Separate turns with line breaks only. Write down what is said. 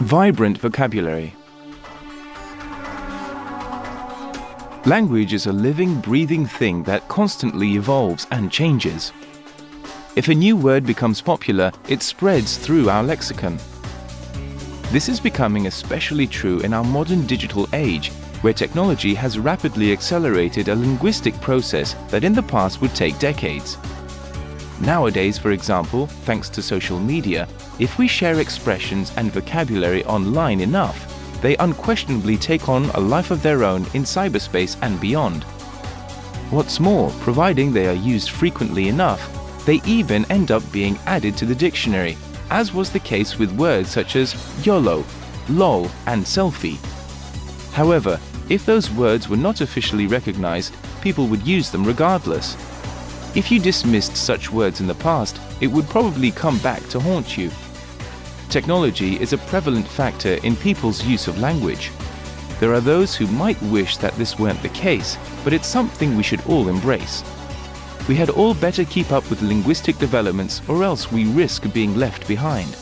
Vibrant vocabulary. Language is a living, breathing thing that constantly evolves and changes. If a new word becomes popular, it spreads through our lexicon. This is becoming especially true in our modern digital age, where technology has rapidly accelerated a linguistic process that in the past would take decades. Nowadays, for example, thanks to social media, if we share expressions and vocabulary online enough, they unquestionably take on a life of their own in cyberspace and beyond. What's more, providing they are used frequently enough, they even end up being added to the dictionary, as was the case with words such as YOLO, LOL, and selfie. However, if those words were not officially recognized, people would use them regardless. If you dismissed such words in the past, it would probably come back to haunt you. Technology is a prevalent factor in people's use of language. There are those who might wish that this weren't the case, but it's something we should all embrace. We had all better keep up with linguistic developments, or else we risk being left behind.